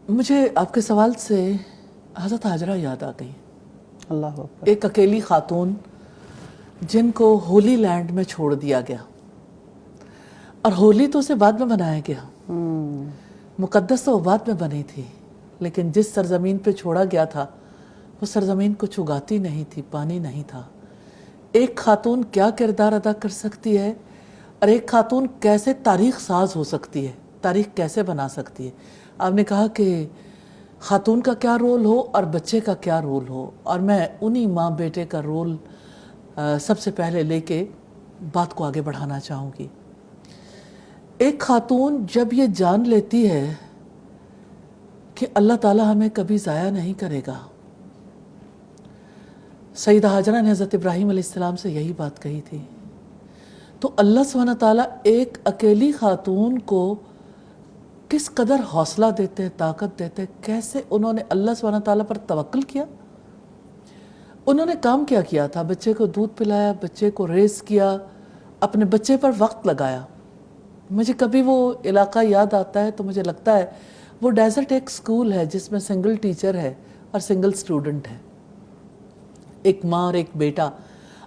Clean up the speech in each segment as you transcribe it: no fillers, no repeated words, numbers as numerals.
مجھے آپ کے سوال سے حضرت ہاجرہ یاد آ گئی. اللہ اکبر. ایک اکیلی خاتون جن کو ہولی لینڈ میں چھوڑ دیا گیا، اور ہولی تو اسے بعد میں بنایا گیا، مقدس تو وہ بعد میں بنی تھی، لیکن جس سرزمین پہ چھوڑا گیا تھا وہ سرزمین کچھ اگاتی نہیں تھی، پانی نہیں تھا. ایک خاتون کیا کردار ادا کر سکتی ہے، اور ایک خاتون کیسے تاریخ ساز ہو سکتی ہے، تاریخ کیسے بنا سکتی ہے. آپ نے کہا کہ خاتون کا کیا رول ہو اور بچے کا کیا رول ہو، اور میں انہی ماں بیٹے کا رول سب سے پہلے لے کے بات کو آگے بڑھانا چاہوں گی. ایک خاتون جب یہ جان لیتی ہے کہ اللہ تعالیٰ ہمیں کبھی ضائع نہیں کرے گا. سیدہ ہاجرہ نے حضرت ابراہیم علیہ السلام سے یہی بات کہی تھی. تو اللہ سبحانہ تعالیٰ ایک اکیلی خاتون کو کس قدر حوصلہ دیتے ہیں، طاقت دیتے ہیں، کیسے انہوں نے اللہ سبحانہ تعالیٰ پر توکل کیا. انہوں نے کام کیا تھا، بچے کو دودھ پلایا، بچے کو ریز کیا، اپنے بچے پر وقت لگایا. مجھے کبھی وہ علاقہ یاد آتا ہے تو مجھے لگتا ہے وہ ڈیزرٹ ایک سکول ہے جس میں سنگل ٹیچر ہے اور سنگل سٹوڈنٹ ہے. ایک ماں اور ایک بیٹا،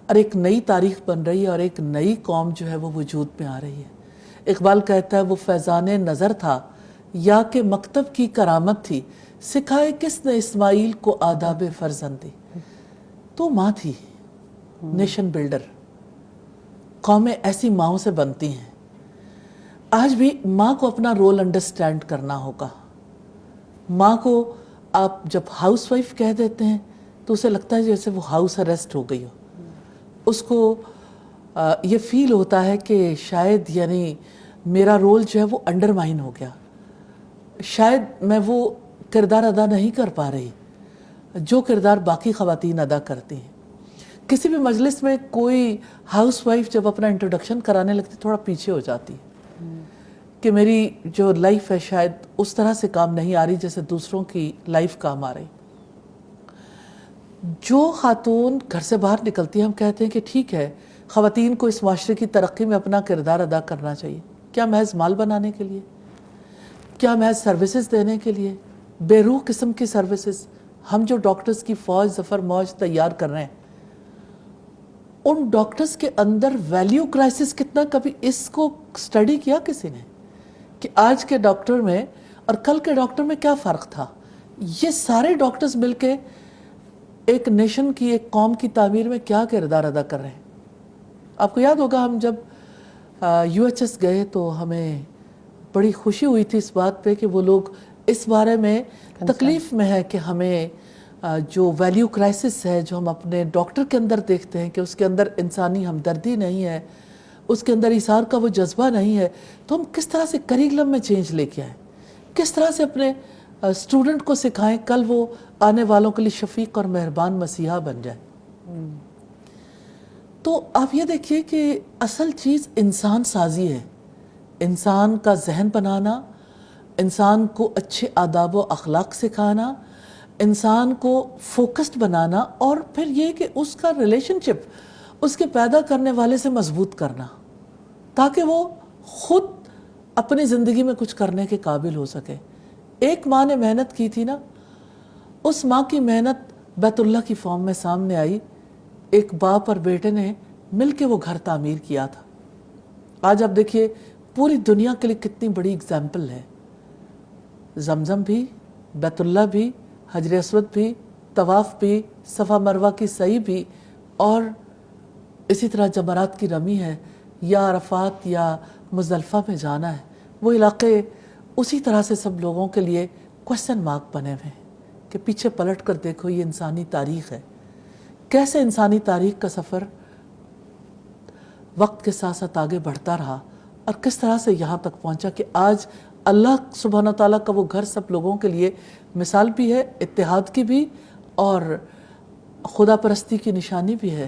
اور ایک نئی تاریخ بن رہی ہے، اور ایک نئی قوم جو ہے وہ وجود میں آ رہی ہے. اقبال کہتا ہے وہ فیضان نظر تھا یا کہ مکتب کی کرامت تھی، سکھائے کس نے اسماعیل کو آداب فرزندی. تو ماں تھی، نیشن بلڈر. قومیں ایسی ماؤں سے بنتی ہیں. آج بھی ماں کو اپنا رول انڈرسٹینڈ کرنا ہوگا. ماں کو آپ جب ہاؤس وائف کہہ دیتے ہیں تو اسے لگتا ہے جیسے وہ ہاؤس اریسٹ ہو گئی ہو. اس کو یہ فیل ہوتا ہے کہ شاید یعنی میرا رول جو ہے وہ انڈرمائن ہو گیا، شاید میں وہ کردار ادا نہیں کر پا رہی جو کردار باقی خواتین ادا کرتی ہیں. کسی بھی مجلس میں کوئی ہاؤس وائف جب اپنا انٹروڈکشن کرانے لگتی تھوڑا پیچھے ہو جاتی کہ میری جو لائف ہے شاید اس طرح سے کام نہیں آ رہی جیسے دوسروں کی لائف کام آ رہی. جو خاتون گھر سے باہر نکلتی ہے، ہم کہتے ہیں کہ ٹھیک ہے خواتین کو اس معاشرے کی ترقی میں اپنا کردار ادا کرنا چاہیے. کیا محض مال بنانے کے لیے؟ کیا محض سروسز دینے کے لیے؟ بے روح قسم کی سروسز. ہم جو ڈاکٹرز کی فوج ظفر موج تیار کر رہے ہیں، ان ڈاکٹرز کے اندر ویلیو کرائسس کتنا، کبھی اس کو سٹڈی کیا کسی نے کہ آج کے ڈاکٹر میں اور کل کے ڈاکٹر میں کیا فرق تھا؟ یہ سارے ڈاکٹرز مل کے ایک نیشن کی، ایک قوم کی تعمیر میں کیا کردار ادا کر رہے ہیں. آپ کو یاد ہوگا ہم جب یو ایچ ایس گئے تو ہمیں بڑی خوشی ہوئی تھی اس بات پہ کہ وہ لوگ اس بارے میں تکلیف میں ہے کہ ہمیں جو ویلیو کرائسس ہے جو ہم اپنے ڈاکٹر کے اندر دیکھتے ہیں کہ اس کے اندر انسانی ہمدردی نہیں ہے، اس کے اندر ایثار کا وہ جذبہ نہیں ہے، تو ہم کس طرح سے کریکولم میں چینج لے کے آئیں، کس طرح سے اپنے اسٹوڈنٹ کو سکھائیں کل وہ آنے والوں کے لیے شفیق اور مہربان مسیحا بن جائے. تو آپ یہ دیکھیے کہ اصل چیز انسان سازی ہے، انسان کا ذہن بنانا، انسان کو اچھے آداب و اخلاق سکھانا، انسان کو فوکسڈ بنانا، اور پھر یہ کہ اس کا ریلیشن شپ اس کے پیدا کرنے والے سے مضبوط کرنا تاکہ وہ خود اپنی زندگی میں کچھ کرنے کے قابل ہو سکے. ایک ماں نے محنت کی تھی نا، اس ماں کی محنت بیت اللہ کی فارم میں سامنے آئی. ایک باپ اور بیٹے نے مل کے وہ گھر تعمیر کیا تھا. آج آپ دیکھیے پوری دنیا کے لیے کتنی بڑی اگزامپل ہے. زمزم بھی، بیت اللہ بھی، حجر اسود بھی، طواف بھی، صفا مروہ کی سعی بھی، اور اسی طرح جمرات کی رمی ہے، یا عرفات یا مزدلفہ میں جانا ہے. وہ علاقے اسی طرح سے سب لوگوں کے لیے کوسچن مارک بنے ہوئے ہیں کہ پیچھے پلٹ کر دیکھو یہ انسانی تاریخ ہے، کیسے انسانی تاریخ کا سفر وقت کے ساتھ ساتھ آگے بڑھتا رہا اور کس طرح سے یہاں تک پہنچا کہ آج اللہ سبحانہ تعالیٰ کا وہ گھر سب لوگوں کے لیے مثال بھی ہے، اتحاد کی بھی اور خدا پرستی کی نشانی بھی ہے.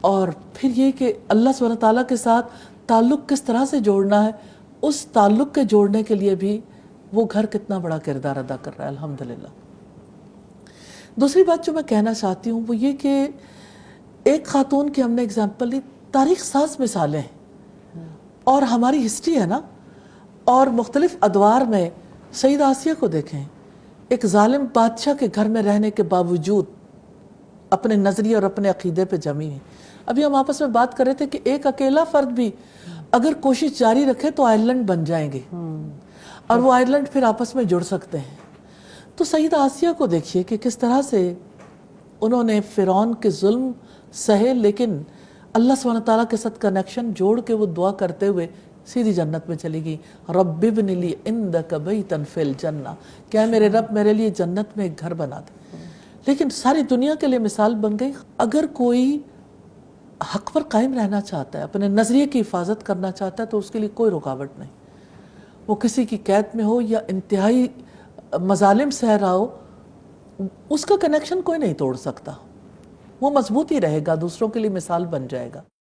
اور پھر یہ کہ اللہ سبحانہ تعالیٰ کے ساتھ تعلق کس طرح سے جوڑنا ہے، اس تعلق کے جوڑنے کے لیے بھی وہ گھر کتنا بڑا کردار ادا کر رہا ہے الحمدللہ. دوسری بات جو میں کہنا چاہتی ہوں وہ یہ کہ ایک خاتون کی ہم نے اگزامپل لی، تاریخ ساز مثالیں ہیں اور ہماری ہسٹری ہے نا، اور مختلف ادوار میں سیدہ آسیہ کو دیکھیں ایک ظالم بادشاہ کے گھر میں رہنے کے باوجود اپنے نظریے اور اپنے عقیدے پہ جمی ہیں. ابھی ہم آپس میں بات کر رہے تھے کہ ایک اکیلا فرد بھی اگر کوشش جاری رکھے تو آئرلینڈ بن جائیں گے اور وہ آئرلینڈ پھر آپس میں جڑ سکتے ہیں. تو سیدہ آسیہ کو دیکھیے کہ کس طرح سے انہوں نے فرعون کے ظلم سہے، لیکن اللہ سبحانہ تعالیٰ کے ساتھ کنیکشن جوڑ کے وہ دعا کرتے ہوئے سیدھی جنت میں چلی گئی. رب ابن لی عندک بیتا فی الجنہ، کیا میرے رب میرے لیے جنت میں ایک گھر بنا دے. لیکن ساری دنیا کے لیے مثال بن گئی. اگر کوئی حق پر قائم رہنا چاہتا ہے، اپنے نظریے کی حفاظت کرنا چاہتا ہے، تو اس کے لیے کوئی رکاوٹ نہیں. وہ کسی کی قید میں ہو یا انتہائی مظالم سہ رہا ہو، اس کا کنیکشن کوئی نہیں توڑ سکتا. وہ مضبوط ہی رہے گا، دوسروں کے لیے مثال بن جائے گا.